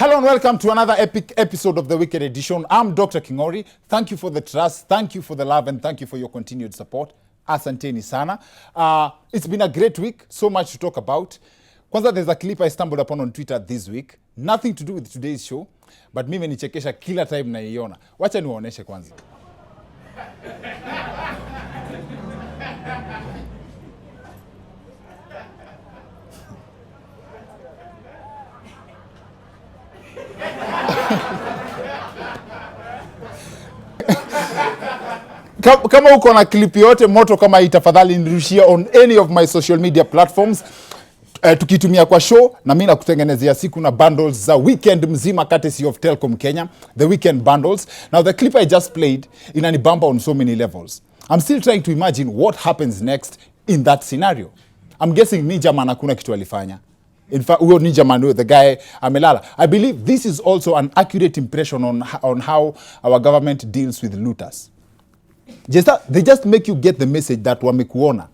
Hello and welcome to another epic episode of the Wicked Edition. I'm Dr. Kingori. Thank you for the trust, thank you for the love, and thank you for your continued support. Asanteni sana. It's been a great week, so much to talk about. Kwanza, there's a clip I stumbled upon on Twitter this week. Nothing to do with today's show, but mimi nichekesha kila time naiona. Wacha niwaoneshe kwanza. Kama uko na clip yote moto kama itafadhali nirushia on any of my social media platforms. Tukitumia kwa show na mimi nakutengenezea siku na bundles za weekend mzima courtesy of Telkom Kenya, the weekend bundles. Now the clip I just played inanibamba on so many levels. I'm still trying to imagine what happens next in that scenario. I'm guessing Ninja Man hakuna kitu alifanya. In fact, huyo Ninja Man, the guy amelala. I believe this is also an accurate impression on how our government deals with looters. They just make you get the message that wamekuona.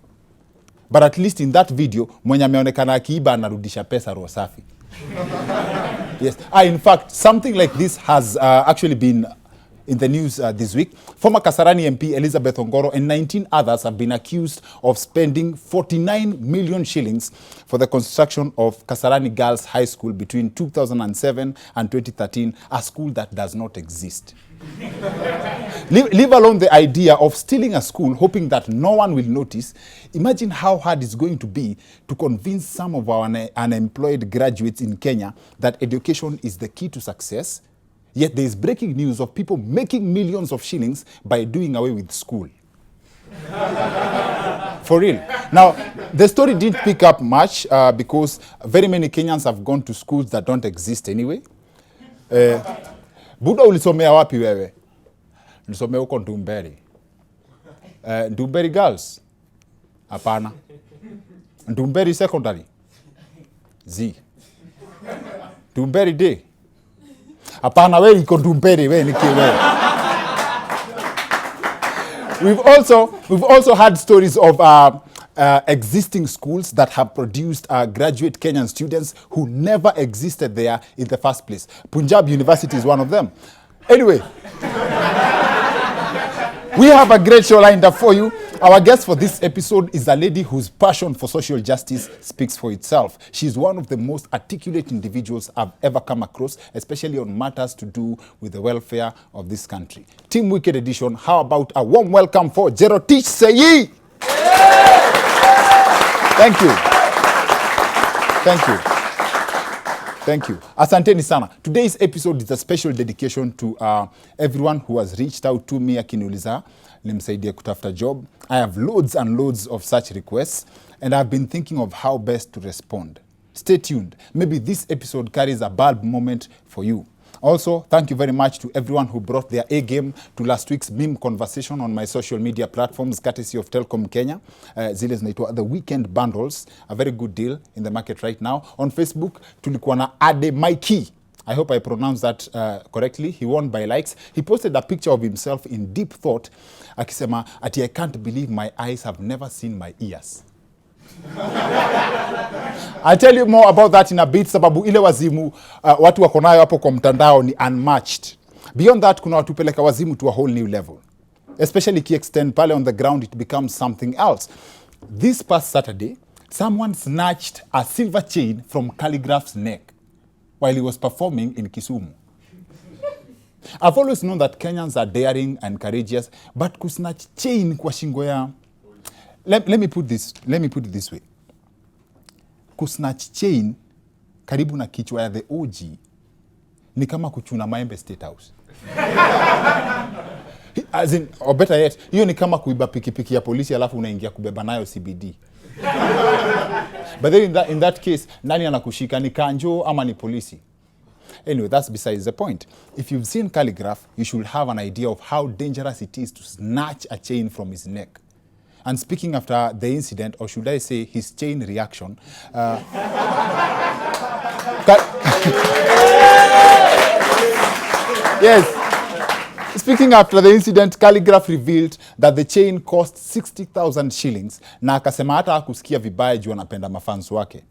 But at least in that video, mwenye ameonekana akiiba anarudisha pesa roho safi. Yes. In fact, something like this has actually been in the news this week. Former Kasarani MP Elizabeth Ongoro and 19 others have been accused of spending 49 million shillings for the construction of Kasarani Girls High School between 2007 and 2013, a school that does not exist. Leave alone the idea of stealing a school, hoping that no one will notice. Imagine how hard it's going to be to convince some of our unemployed graduates in Kenya that education is the key to success. Yet there is breaking news of people making millions of shillings by doing away with school. For real. Now, the story didn't pick up much because very many Kenyans have gone to schools that don't exist anyway. Buda ulisomea wapi wewe? Nilisomea huko Ndumberi. Ndumberi Girls? Hapana. Ndumberi Secondary? Z. Ndumberi Day? Hapana, wewe iko Ndumberi, wewe niki wewe. We've also had stories of existing schools that have produced graduate Kenyan students who never existed there in the first place. Punjab University is one of them. Anyway, we have a great show lined up for you. Our guest for this episode is a lady whose passion for social justice speaks for itself. She's one of the most articulate individuals I've ever come across, especially on matters to do with the welfare of this country. Team Wicked Edition, how about a warm welcome for Jerotich Seii? Thank you. Thank you. Thank you. Asanteni sana. Today's episode is a special dedication to everyone who has reached out to me akiniuliza nimsaidie kutafuta job. I have loads and loads of such requests and I've been thinking of how best to respond. Stay tuned. Maybe this episode carries a bulb moment for you. Also, thank you very much to everyone who brought their A game to last week's meme conversation on my social media platforms, courtesy of Telkom Kenya. Zile zinaitwa the weekend bundles, a very good deal in the market right now. On Facebook, tulikuwa na Ade Mikey. I hope I pronounced that correctly. He won by likes. He posted a picture of himself in deep thought. Akisema, ati I can't believe my eyes have never seen my ears. I'll tell you more about that in a bit, sababu ile wazimu watu wako nayo hapo kwa mtandao ni unmatched. Beyond that, kuna watu peleka wazimu to a whole new level. Especially ki extend pale on the ground, it becomes something else. This past Saturday, someone snatched a silver chain from Calligraph's neck while he was performing in Kisumu. I've always known that Kenyans are daring and courageous, but kusnatch chain kwa shingo ya... Let me put it this way. Kusnatch chain karibu na kichwa ya the OG ni kama kuchuna maembe State House. As in, or better yet, hiyo ni kama kuiba pikipiki ya polisi alafu unaingia kubeba nayo CBD. But then in that case, nani anakushika, ni kanjo ama ni polisi? Anyway, that's besides the point. If you've seen Calligraph, you should have an idea of how dangerous it is to snatch a chain from his neck. And speaking after the incident, or should I say his chain reaction, yes. Speaking after the incident, Calligraph revealed that the chain cost 60,000 shillings na akasema hata hakusikia vibaya juu anapenda mafans wake.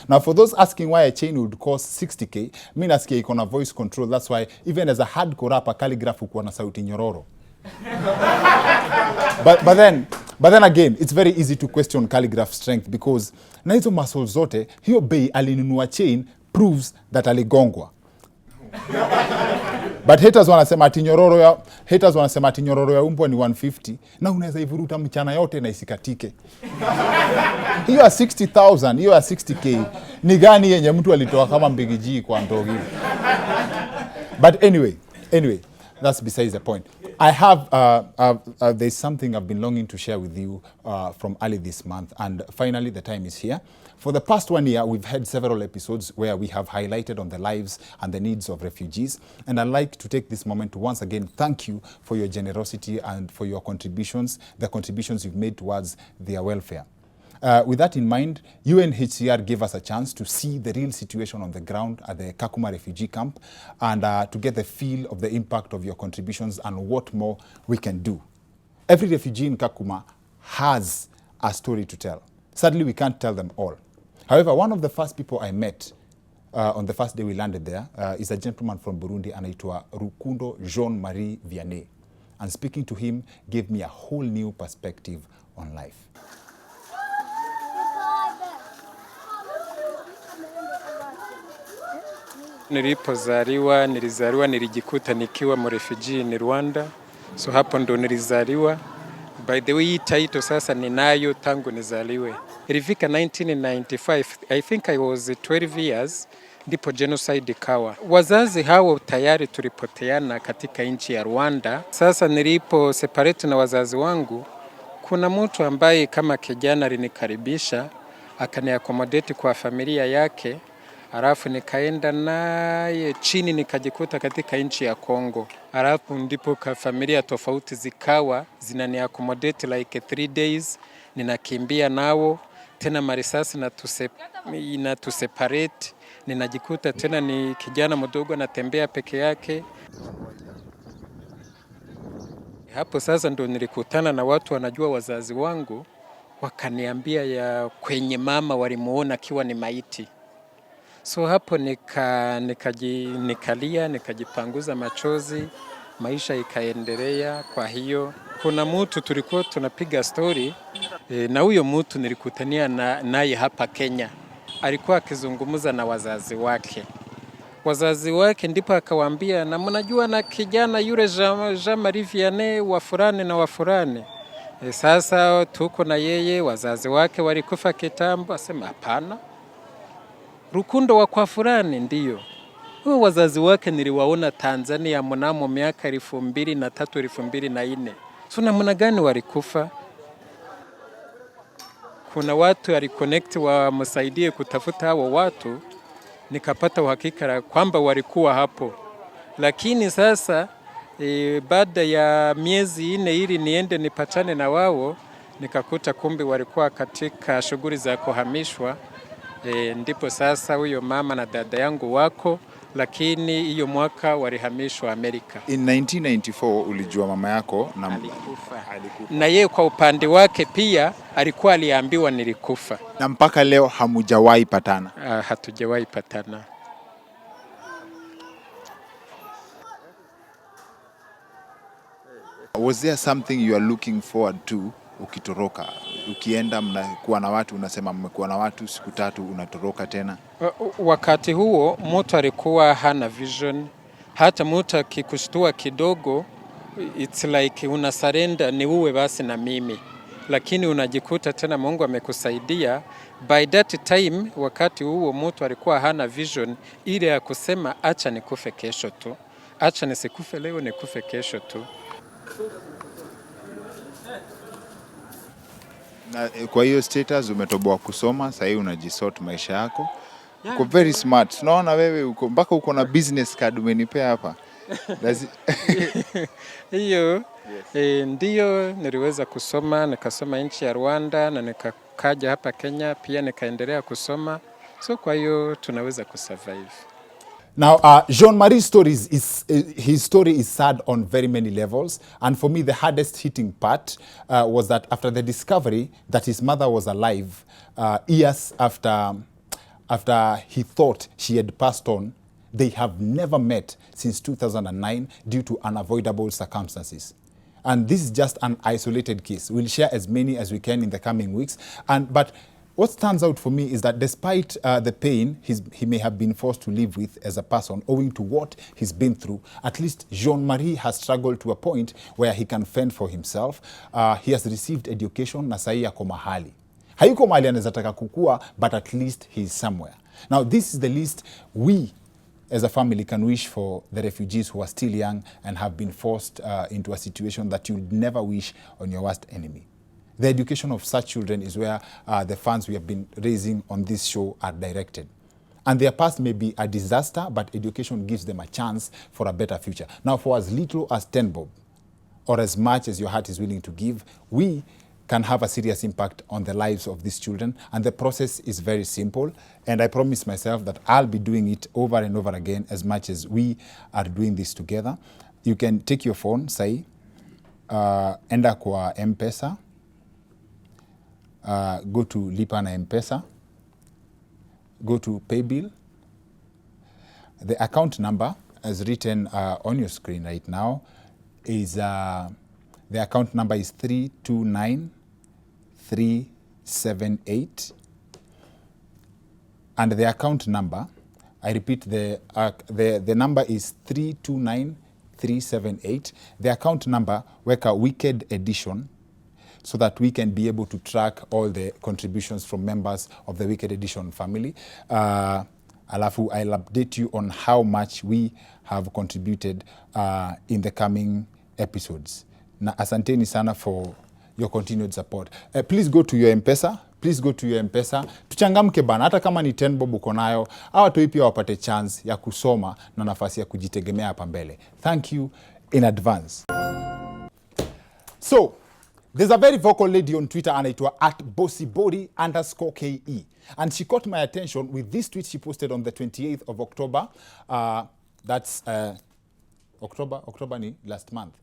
Now, for those asking why a chain would cost 60k, mi nasikia iko na voice control. That's why even as a hardcore rapper, Calligraph ukuwa na sauti nyororo. But then again, it's very easy to question Calligraph's strength because na hizo muscles zote, hiyo bei alinunua chain proves that aligongwa. But haters wanasema ati nyororo ya umbwa ni 150 na unaweza ivuruta mchana yote na isikatike. Hiyo ya 60,000, hiyo ya 60k ni gani yenye mtu alitoa kama mbigiji kwa ndogi? But anyway, that's besides the point. I have, there's something I've been longing to share with you from early this month, and finally the time is here. For the past 1 year, we've had several episodes where we have highlighted on the lives and the needs of refugees, and I'd like to take this moment to once again thank you for your generosity and for your contributions, the contributions you've made towards their welfare. With that in mind, UNHCR gave us a chance to see the real situation on the ground at the Kakuma refugee camp and to get the feel of the impact of your contributions and what more we can do. Every refugee in Kakuma has a story to tell. Sadly, we can't tell them all. However, one of the first people I met on the first day we landed there is a gentleman from Burundi anaitwa Rukundo Jean-Marie Vianney. And speaking to him gave me a whole new perspective on life. Nilipozaliwa nilijikuta nikiwa refugee in Rwanda. So hapo ndo nilizaliwa. By the way, hii title sasa ninayo tangu nizaliwe. Ilifika 1995, I think I was 12 years, ndipo genocide ikawa. Wazazi hao tayari tulipoteana katika nchi ya Rwanda. Sasa nilipo separate na wazazi wangu, kuna mtu ambaye kama kijana alinikaribisha, akani-accommodate kwa familia yake. Alafu nikaenda naye chini nikajikuta katika nchi ya Kongo. Alafu ndipo familia tofauti zikawa zinani-accommodate like 3 days. Ninakimbia nao tena marisasi na tuseparate. Ninajikuta tena ni kijana mdogo anatembea peke yake. Hapo sasa ndo nilikutana na watu wanajua wazazi wangu, wakaniambia ya kwenye mama walimuona akiwa ni maiti. So hapo nikalia, nikajipanguza machozi, maisha ikaendelea. Kwa hiyo kuna mtu tulikuwa tunapiga story na huyo mtu nilikutania naye hapa Kenya. Alikuwa akizungumza na wazazi wake. Wazazi wake ndipo akawaambia, na mnajua na kijana yule Jean-Marie Vianney wa fulani na wa fulani. Sasa tuko na yeye, wazazi wake walikufa kitambo. Asema hapana. Rukundo wa kwa fulani ndiyo. Huyo wazazi wake niliwaona Tanzania mnamo miaka 2003 2004. So namna gani walikufa? Kuna watu aliconnect wamsaidie kutafuta hao watu, nikapata uhakika kwamba walikuwa hapo. Lakini sasa baada ya miezi 4 ili niende nipatane na wao, nikakuta kumbe walikuwa katika shughuli za kuhamishwa. Ndipo sasa huyo mama na dada yangu wako, lakini hiyo mwaka walihamishwa Amerika. In 1994 ulijua mama yako na alikufa. Na yeye kwa upande wake pia alikuwa aliambiwa nilikufa. Na mpaka leo hamujawahi patana? Hatujawahi patana. Was there something you are looking forward to ukitoroka? Ukienda mnakuwa na watu, unasema mmekuwa na watu siku 3 unatoroka tena? Wakati huo mtu alikuwa hana vision. Hata mtu akikushtua kidogo, it's like una surrender, ni uwe basi na mimi. Lakini unajikuta tena Mungu amekusaidia. By that time, wakati huo mtu alikuwa hana vision ile ya kusema acha nikufe kesho tu. Acha nisikufe leo, nikufe kesho tu. Na kwa hiyo status umetoboa kusoma, sasa hivi unajisort maisha yako. Uko very smart. Naona wewe uko mpaka uko na business card umenipea hapa. Hiyo ndio niliweza kusoma, nikasoma nchi ya Rwanda na nikakaja hapa Kenya pia nikaendelea kusoma. So kwa hiyo tunaweza kusurvive. Now, Jean-Marie's his story is sad on very many levels. And for me, the hardest hitting part was that after the discovery that his mother was alive, years after after he thought she had passed on. They have never met since 2009 due to unavoidable circumstances. And this is just an isolated case. We'll share as many as we can in the coming weeks. But what stands out for me is that despite the pain he may have been forced to live with as a person, owing to what he's been through, at least Jean-Marie has struggled to a point where he can fend for himself. He has received education na sahi yako mahali. Hayuko mahali anaweza taka kukua, but at least he's somewhere. Now, this is the least we as a family can wish for the refugees who are still young and have been forced into a situation that you would never wish on your worst enemy. The education of such children is where the funds we have been raising on this show are directed. And their past may be a disaster, but education gives them a chance for a better future. Now, for as little as 10 bob, or as much as your heart is willing to give, we can have a serious impact on the lives of these children. And the process is very simple. And I promise myself that I'll be doing it over and over again as much as we are doing this together. You can take your phone, Seii, enda kwa M-Pesa, go to Lipa na M-Pesa, go to Paybill. The account number, as written on your screen right now, is the account number is 329378, and the account number, I repeat, the number is 329378. The account number, weka Wicked Edition, so that we can be able to track all the contributions from members of the Wicked Edition family. Alafu, I'll update you on how much we have contributed in the coming episodes. Na asanteni sana for your continued support. Please go to your M-Pesa. Please go to your M-Pesa. Tuchangamke bana, hata kama ni 10 bob uko nayo, hawa watoi pia wapate chance ya kusoma na nafasi ya kujitegemea hapa mbele. Thank you in advance. So, there's a very vocal lady on Twitter anaitwa @bossybody_ke. And she caught my attention with this tweet she posted on the 28th of October. That's October ni last month.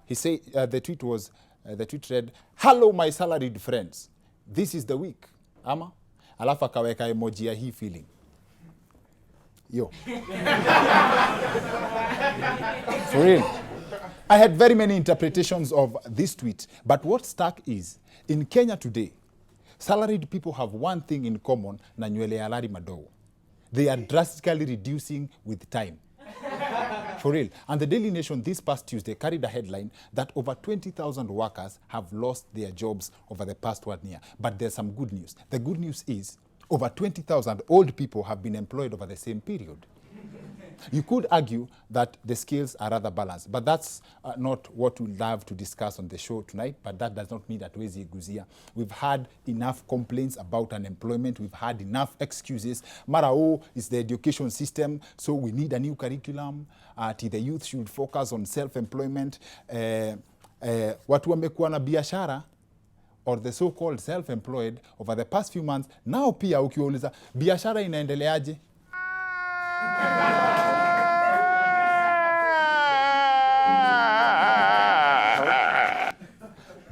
He said, the tweet read, "Hello my salaried friends. This is the week." Ama? Alafu akaweka emoji ya hii feeling. Yo. For real. I had very many interpretations of this tweet, but what stuck is, in Kenya today, salaried people have one thing in common na nywele ya lari madogo. They are drastically reducing with time. For real. And the Daily Nation this past Tuesday carried a headline that over 20,000 workers have lost their jobs over the past 1 year. But there's some good news. The good news is over 20,000 old people have been employed over the same period. You could argue that the skills are rather balanced, but that's not what we'd love to discuss on the show tonight, but that does not mean that Wezi Guzia. We've had enough complaints about unemployment. We've had enough excuses. Mara, it's the education system, so we need a new curriculum. The youth should focus on self-employment. Watu wamekuwa na biashara, or the so-called self-employed, over the past few months. Now pia ukiuliza, biashara inaendeleaje?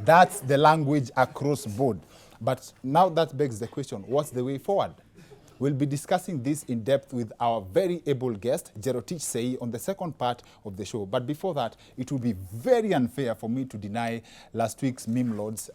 That's the language across board. But now that begs the question, what's the way forward? We'll be discussing this in depth with our very able guest, Jerotich Seii, on the second part of the show. But before that, it would be very unfair for me to deny last week's meme lords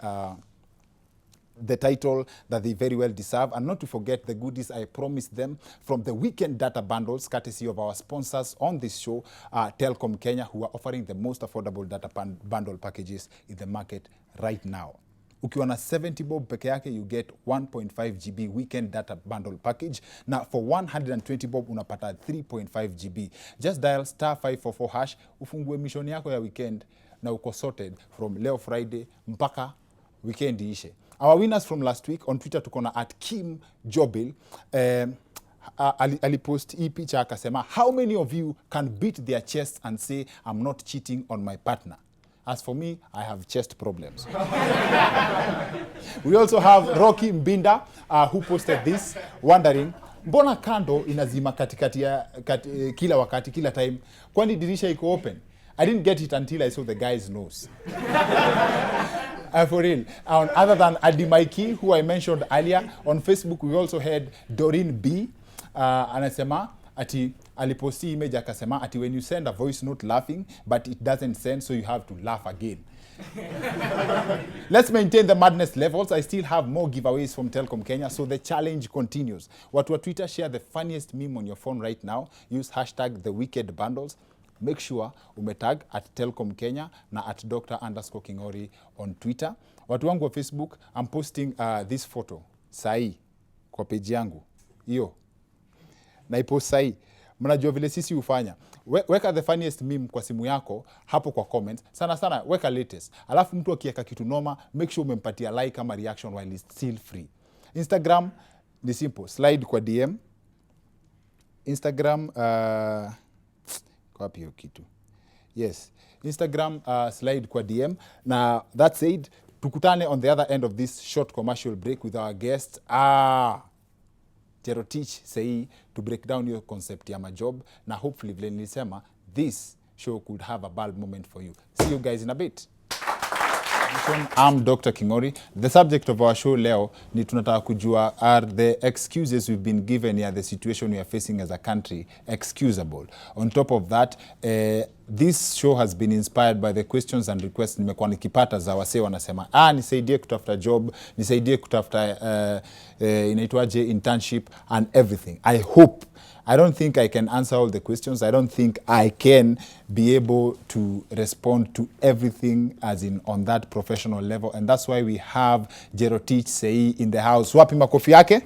the title that they very well deserve, and not to forget the goodies I promised them from the weekend data bundles, courtesy of our sponsors on this show, Telkom Kenya, who are offering the most affordable data bundle packages in the market right now. Ukiwa na 70 bob peke yake, you get 1.5 GB weekend data bundle package. Now for 120 bob unapata 3.5 GB. Just dial *544# ufungue mission yako ya weekend na uko sorted from leo Friday mpaka weekend ishe. Our winners from last week on Twitter tukona @KimJobil. Alipost hii picha akasema, how many of you can beat their chests and say I'm not cheating on my partner? As for me, I have chest problems. We also have Rocky Mbinda, who posted this, wondering, mbona kando inazima katikati ya kila wakati, kila time, kwani dirisha iko open? I didn't get it until I saw the guy's nose. For real. Other than Adi Mikey, who I mentioned earlier, on Facebook we also had Doreen B. Anasema ati aliposti image akasema ati when you send a voice note laughing but it doesn't send, so you have to laugh again. Let's maintain the madness levels. I still have more giveaways from Telkom Kenya, so the challenge continues. Watu wa Twitter, share the funniest meme on your phone right now. Use hashtag the wicked bundles. Make sure umetag at Telkom Kenya na at Dr_Kingori on Twitter. Watu wangu wa Facebook, I'm posting this photo sahi kwa page yangu hiyo, na ipo sahi. Mnajua vile sisi hufanya, weka the funniest meme kwa simu yako hapo kwa comments. Sana weka latest, alafu mtu akiweka kitu noma, make sure umempatia like ama reaction while it's still free. Instagram ni simple, slide kwa DM. Instagram kwa wapi hiyo kitu? Yes, Instagram slide kwa DM. Na that said, tukutane on the other end of this short commercial break with our guest Jerotich Seii to break down your concept ya majob, na hopefully vile nilisema this show could have a bulb moment for you. See you guys in a bit. I'm Dr. Kingori. The subject of our show leo ni tunataka kujua, are the excuses we've been given here, the situation we are facing as a country, excusable? On top of that, this show has been inspired by the questions and requests nimekuwa nikipata za wasee wanasema, nisaidie kutafuta job, nisaidie kutafuta inaitwaje internship and everything. I don't think I can answer all the questions. I don't think I can be able to respond to everything as in on that professional level. And that's why we have Jerotich Seii in the house. Wapi makofi yake?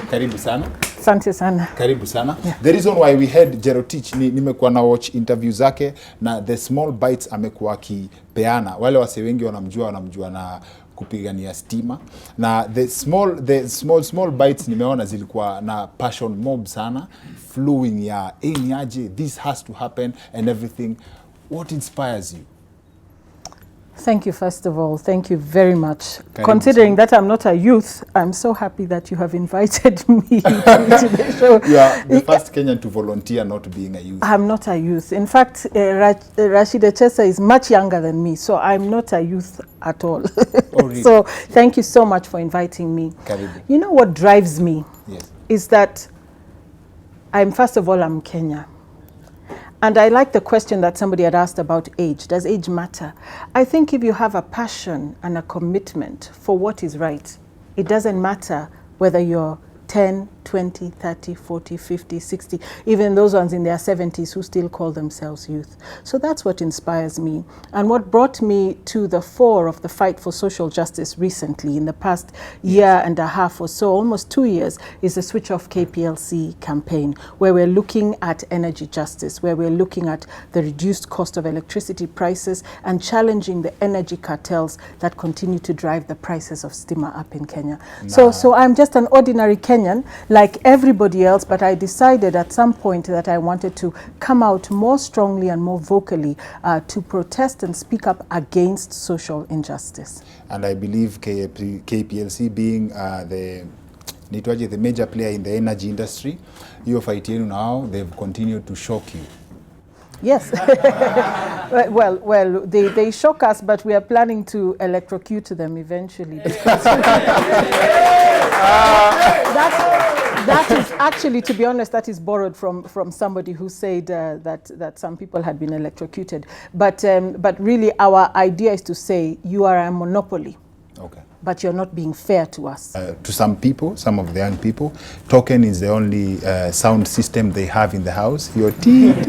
Karibu sana. Asante sana. Karibu sana. Yeah. The reason why we had Jerotich nimekuwa na watch interview zake na the small bites amekuwa akipeana. Wale wase wengi wanamjua na kupigania stima, na the small bites nimeona zilikuwa na passion mob sana, flowing ya niaje, this has to happen and everything. What inspires you? Thank you, first of all. Thank you very much. Considering that I'm not a youth, I'm so happy that you have invited me to the show. You are the first Kenyan to volunteer not being a youth. I'm not a youth. In fact, Jerotich Seii is much younger than me, so I'm not a youth at all. Oh, really? So thank you so much for inviting me. Karibu. You know what drives me? Yes. Is that first of all, I'm Kenyan. And I like the question that somebody had asked about age. Does age matter? I think if you have a passion and a commitment for what is right, it doesn't matter whether you're 10, 20, 30, 40, 50, 60, even those ones in their 70s who still call themselves youth. So that's what inspires me. And what brought me to the fore of the fight for social justice recently, in the past year and a half or so, almost 2 years, is the Switch Off KPLC campaign, where we're looking at energy justice, where we're looking at the reduced cost of electricity prices and challenging the energy cartels that continue to drive the prices of stima up in Kenya. Nah. So I'm just an ordinary Kenyan, like everybody else, but I decided at some point that I wanted to come out more strongly and more vocally to protest and speak up against social injustice. And I believe KPLC being the major player in the energy industry, your fight now, they've continued to shock you. Yes. well, they shock us, but we are planning to electrocute them eventually. That is actually, to be honest, that is borrowed from somebody who said that some people had been electrocuted. But really, our idea is to say you are a monopoly. Okay. But you're not being fair to us. To some people, some of the young people, token is the only sound system they have in the house. Your teeth.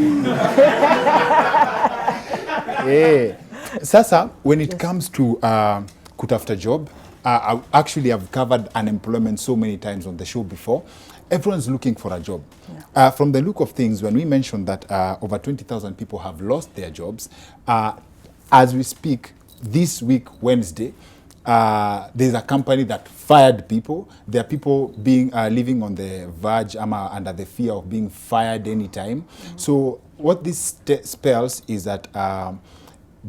Yeah. Sasa, when it comes to kutafuta job, actually I've covered unemployment so many times on the show before. Everyone's looking for a job. Yeah. From the look of things, when we mentioned that over 20,000 people have lost their jobs, as we speak, this week, Wednesday, there's a company that fired people. There are people being living on the verge under the fear of being fired anytime. Mm-hmm. So what this spells is that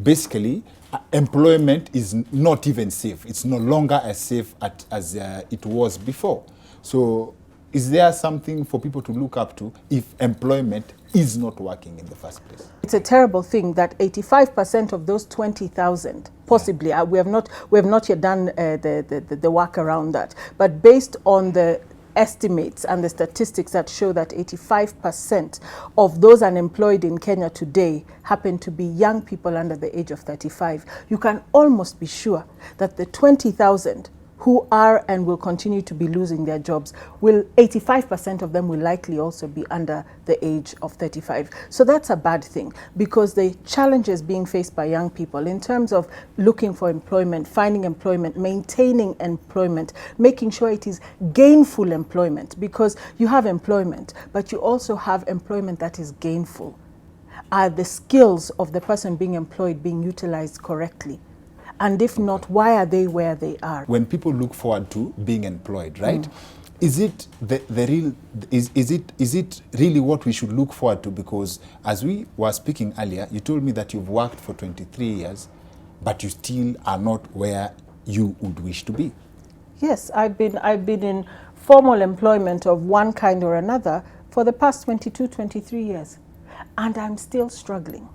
basically employment is not even safe. It's no longer as safe as it was before. So is there something for people to look up to if employment is not working in the first place? It's a terrible thing that 85% of those 20,000, possibly, we have not yet done the work around that, but based on the estimates and the statistics that show that 85% of those unemployed in Kenya today happen to be young people under the age of 35, you can almost be sure that the 20,000 who are and will continue to be losing their jobs, 85% of them will likely also be under the age of 35. So that's a bad thing, because the challenges being faced by young people in terms of looking for employment, finding employment, maintaining employment, making sure it is gainful employment, because you have employment, but you also have employment that is gainful. Are the skills of the person being employed being utilized correctly? And if not, why are they where they are? When people look forward to being employed, right? Is it the real? Is it really what we should look forward to? Because as we were speaking earlier, you told me that you've worked for 23 years, but you still are not where you would wish to be. Yes, I've been in formal employment of one kind or another for the past 22, 23 years, and I'm still struggling.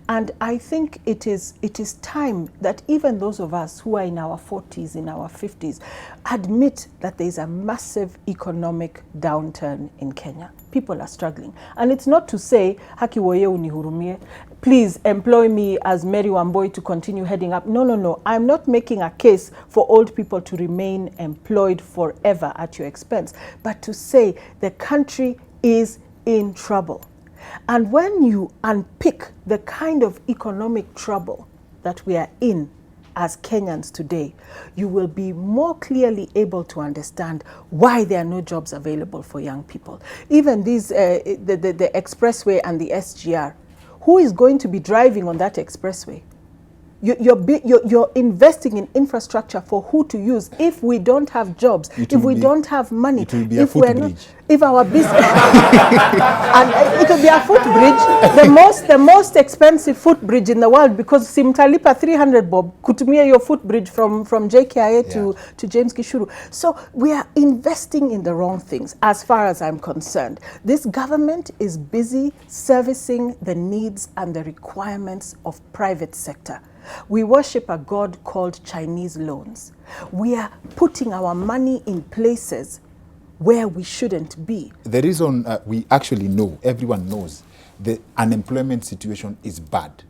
And I think it is time that even those of us who are in our 40s, in our 50s, admit that there's a massive economic downturn in Kenya. People are struggling. And it's not to say, haki woye unihurumie, please employ me as Mary Wamboi to continue heading up. No, no, no. I'm not making a case for old people to remain employed forever at your expense, but to say the country is in trouble. And when you unpick the kind of economic trouble that we are in as Kenyans today, you will be more clearly able to understand why there are no jobs available for young people. Even these, the expressway and the SGR, who is going to be driving on that expressway? You're investing in infrastructure for who to use. If we don't have jobs, if we don't have money, it will be a footbridge. If our business and it will be a footbridge, the most expensive footbridge in the world, because simtalipa 300 bob kutumia your footbridge from JKIA to James Gishuru. So we are investing in the wrong things as far as I'm concerned. This government is busy servicing the needs and the requirements of private sector. We worship a God called Chinese loans. We are putting our money in places where we shouldn't be. The reason we actually know, everyone knows, the unemployment situation is bad.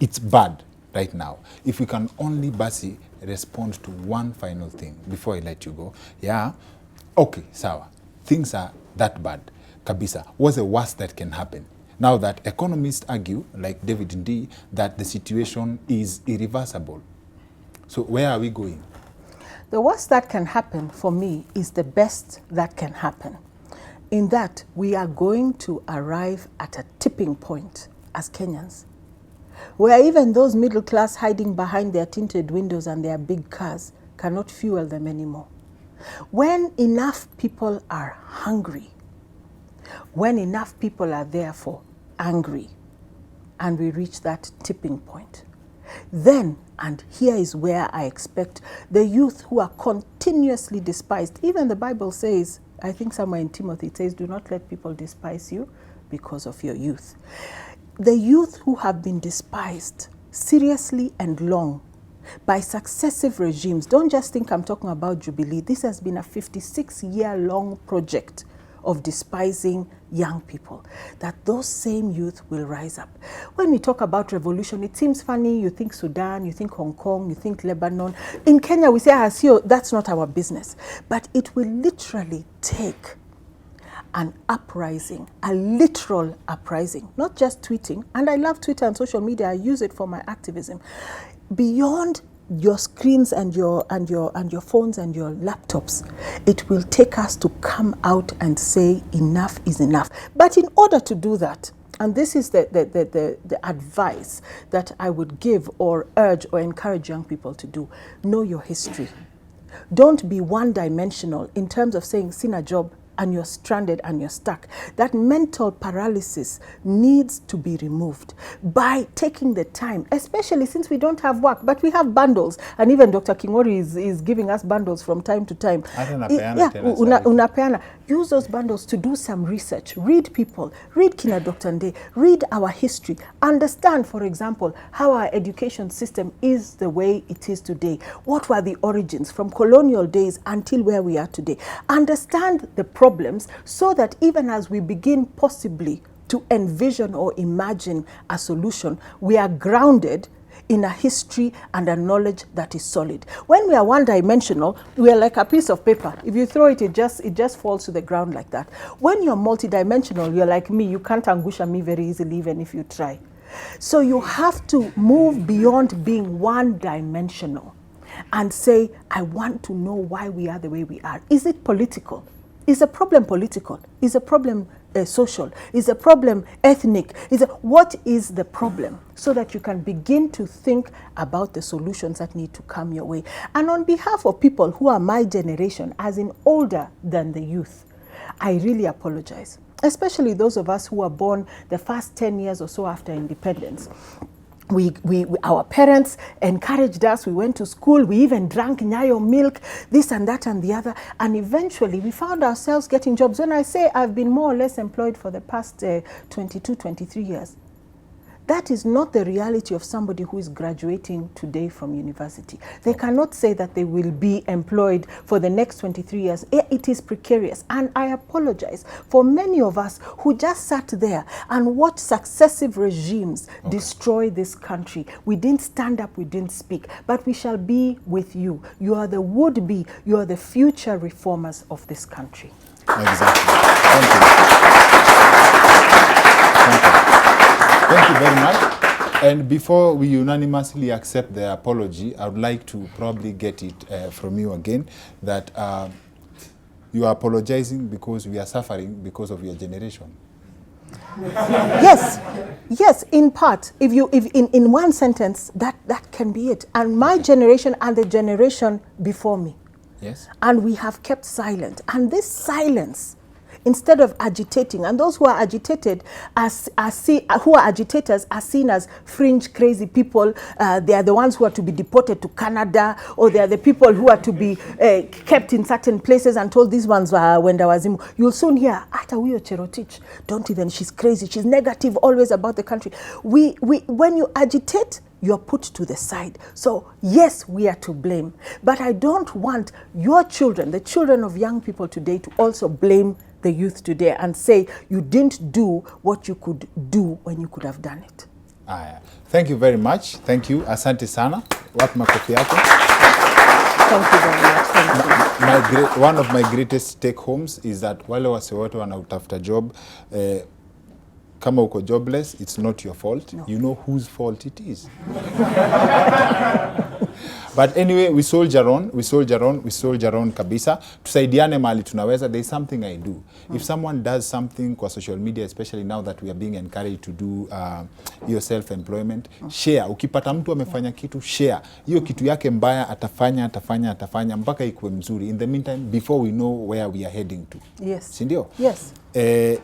It's bad right now. If we can only, Basi, respond to one final thing before I let you go. Yeah, okay, sawa. Things are that bad. Kabisa, what's the worst that can happen? Now that economists argue, like David Ndii, that the situation is irreversible. So where are we going? The worst that can happen for me is the best that can happen. In that we are going to arrive at a tipping point as Kenyans, where even those middle class hiding behind their tinted windows and their big cars cannot fuel them anymore. When enough people are hungry, when enough people are therefore angry, and we reach that tipping point, then, and here is where I expect the youth who are continuously despised, even the Bible says, I think somewhere in Timothy it says, do not let people despise you because of your youth. The youth who have been despised seriously and long by successive regimes, don't just think I'm talking about Jubilee, this has been a 56-year-long project of despising young people, that those same youth will rise up. When we talk about revolution, it seems funny. You think Sudan, you think Hong Kong, you think Lebanon. In Kenya, we say, that's not our business. But it will literally take an uprising, a literal uprising, not just tweeting. And I love Twitter and social media. I use it for my activism. Beyond your screens and your phones and your laptops, it will take us to come out and say enough is enough. But in order to do that, and this is the advice that I would give or urge or encourage young people to do, know your history. Don't be one-dimensional in terms of saying, sina job, and you're stranded and you're stuck. That mental paralysis needs to be removed by taking the time, especially since we don't have work, but we have bundles. And even Dr. Kingori is giving us bundles from time to time. Unapeana. Use those bundles to do some research. Read people, read Kina Dr. Nde, read our history. Understand, for example, how our education system is the way it is today. What were the origins from colonial days until where we are today? Understand the problems so that even as we begin possibly to envision or imagine a solution, we are grounded in a history and a knowledge that is solid. When we are one-dimensional, we are like a piece of paper. If you throw it, it just falls to the ground like that. When you're multidimensional, you're like me. You can't angusha me very easily, even if you try. So you have to move beyond being one-dimensional and say, I want to know why we are the way we are. Is it political? Is a problem political? Is a problem social? Is a problem ethnic? What is the problem? So that you can begin to think about the solutions that need to come your way. And on behalf of people who are my generation, as in older than the youth, I really apologize. Especially those of us who were born the first 10 years or so after independence. Our parents encouraged us, we went to school, we even drank Nyayo milk, this and that and the other, and eventually we found ourselves getting jobs. When I say I've been more or less employed for the past 22, 23 years, that is not the reality of somebody who is graduating today from university. They cannot say that they will be employed for the next 23 years. It is precarious. And I apologize for many of us who just sat there and watched successive regimes destroy this country. We didn't stand up, we didn't speak, but we shall be with you. You are the would-be, you are the future reformers of this country. Exactly. Thank you. Thank you. Thank you very much. And before we unanimously accept the apology, I would like to probably get it from you again that you are apologizing because we are suffering because of your generation. Yes, in part. If in one sentence, that can be it. And my generation and the generation before me. Yes. And we have kept silent. And this silence, instead of agitating, and those who are agitated, who are agitators are seen as fringe, crazy people. They are the ones who are to be deported to Canada, or they are the people who are to be kept in certain places and told these ones wenda wazimu. You'll soon hear, Ata huyo Jerotich, don't even, she's crazy, she's negative always about the country. When you agitate, you're put to the side. So yes, we are to blame. But I don't want your children, the children of young people today, to also blame the youth today and say you didn't do what you could do when you could have done it. Thank you very much. Thank you. Asante sana. Wapi makofi yako? Thank you very much. Thank you. One of my greatest take homes is that wale wase wote wanautafuta job, kama uko jobless, it's not your fault. No. You know whose fault it is. But anyway, we soldier on kabisa. Tusaidiane mali tunaweza. There is something I do. If someone does something kwa social media, especially now that we are being encouraged to do your self-employment, share. Ukipata mtu amefanya kitu, share. Hiyo kitu yake mbaya atafanya mpaka ikuwe mzuri. In the meantime, before we know where we are heading to. Yes. Sindio? Yes.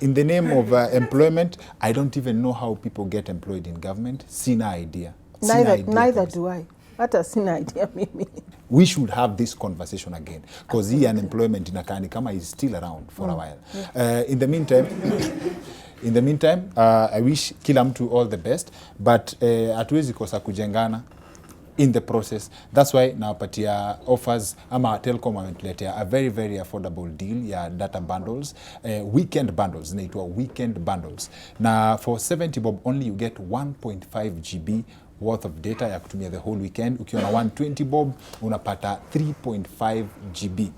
In the name of employment, I don't even know how people get employed in government. Sina idea. Neither do I. Hata sina idea mimi. We should have this conversation again, because hii unemployment inakani kama is still around for a while. Yeah. In the meantime, I wish kila mtu all the best, but hatuwezi kosa kujengana in the process. That's why nawapatia offers ama Telcom wametuletea a very very affordable deal ya data bundles, weekend bundles, inaitwa weekend bundles. Na for 70 bob only you get 1.5 GB worth of data ya kutumia the whole weekend. Ukiwa na 120 bob unapata 3.5 GB.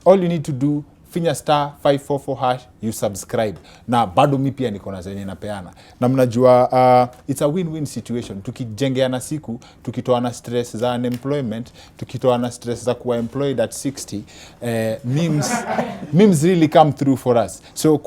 All you need to do, finya *544#, you subscribe. Na bado mi pia niko na zenye napeana. Na mnajua it's a win-win situation. Tukijengeana siku, tukitoana stress za unemployment, tukitoana stress za kuwa employed at 60, memes really come through for us. So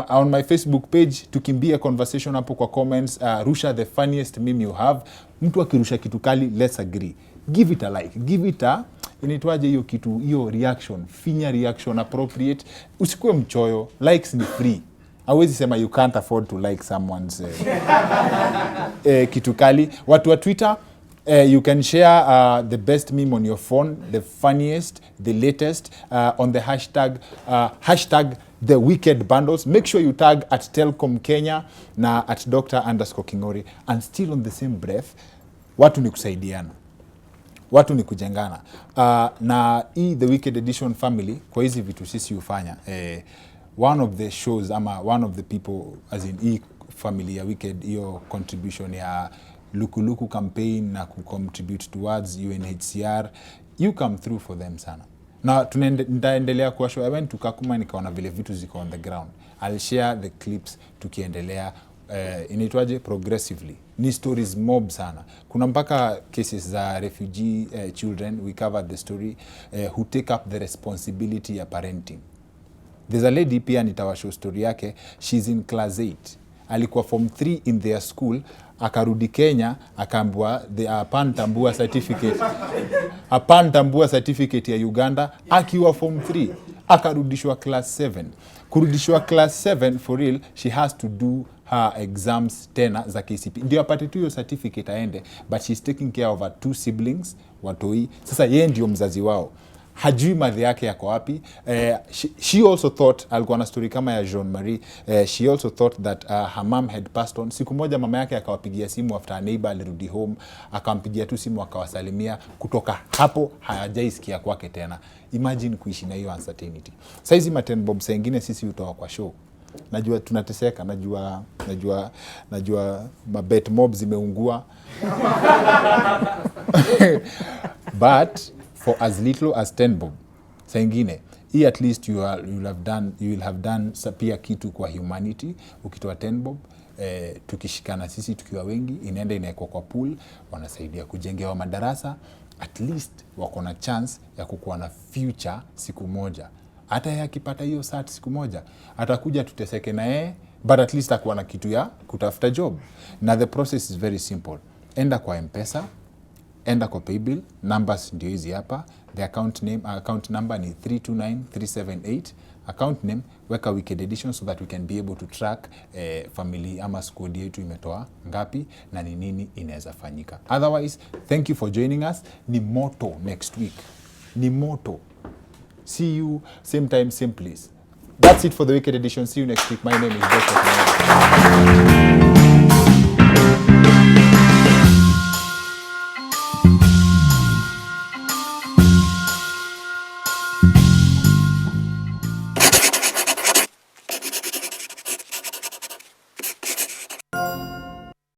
on my Facebook page, tukimbia conversation hapo kwa comments, rusha the funniest meme you have. Mtu akirusha kitu kali, let's agree. Give it a like. Give it a inaitwaje hiyo kitu, hiyo reaction, finya reaction appropriate. Usikuwe mchoyo, likes ni free. Hawezi sema you can't afford to like someone's kitu kali. Watu wa Twitter, you can share the best meme on your phone, the funniest, the latest, on the hashtag the wicked bundles. Make sure you tag at Telcom Kenya na at Dr_Kingori. And still on the same breath, watu ni kusaidiana, watu ni kujengana. Na hii the wicked edition family, kwa hizi vitu sisi hufanya, one of the shows ama one of the people as in hii family ya wicked, hiyo contribution ya Lukuluku campaign na kucontribute towards UNHCR, you come through for them sana. Na nitaendelea kwa show. I went to Kakuma nikaona vile vitu ziko on the ground. I'll share the clips tukiendelea inaitwaje progressively. Ni stories mob sana. Kuna mpaka cases za refugee children, we covered the story, who take up the responsibility ya parenting. There's a lady pia nitawashow story yake, she's in class 8. Alikuwa form 3 in their school, akarudi Kenya, akaambiwa the apantambua certificate ya Uganda, akiwa form 3, akarudishwa class 7. Kurudishwa class 7 for real, she has to do her exams tena za KCP. Ndio apate tu hiyo certificate aende, but she's taking care of her 2 siblings, watoi. Sasa yeye ndio mzazi wao. Hajui madhi yake yako wapi. She also thought, alikuwa na story kama ya Jean Marie, she also thought that her mom had passed on. Siku moja mama yake akawapigia simu after a neighbor alirudi home, akampigia tu simu akawasalimia. Kutoka hapo hajaisikia kwake tena. Imagine kuishi na hiyo uncertainty. Sasa hizi ma10 bob sengine sisi utoa kwa show. Najua tunateseka, najua mabet mob zimeungua. But for as little as 10 bob, saa ingine hii at least you will have done pia kitu kwa humanity. Ukitoa 10 bob, tukishikana sisi tukiwa wengi, inaenda inaekwa kwa pool, wanasaidia kujengewa madarasa, at least wako na chance ya kukuwa na future siku moja. Hata yeye akipata hiyo sat siku moja, atakuja tuteseke na yeye, but at least akuwa na kitu ya kutafuta job. Na the process is very simple. Enda kwa M-Pesa, enda kwa paybill, numbers ndio hizi hapa. The account number ni 329378. Account name weka wicked edition so that we can be able to track family ama squad yetu imetoa ngapi na ni nini inaweza fanyika. Otherwise, thank you for joining us. Ni moto next week. Ni moto. See you same time, same place. That's it for the wicked edition. See you next week. My name is Dr.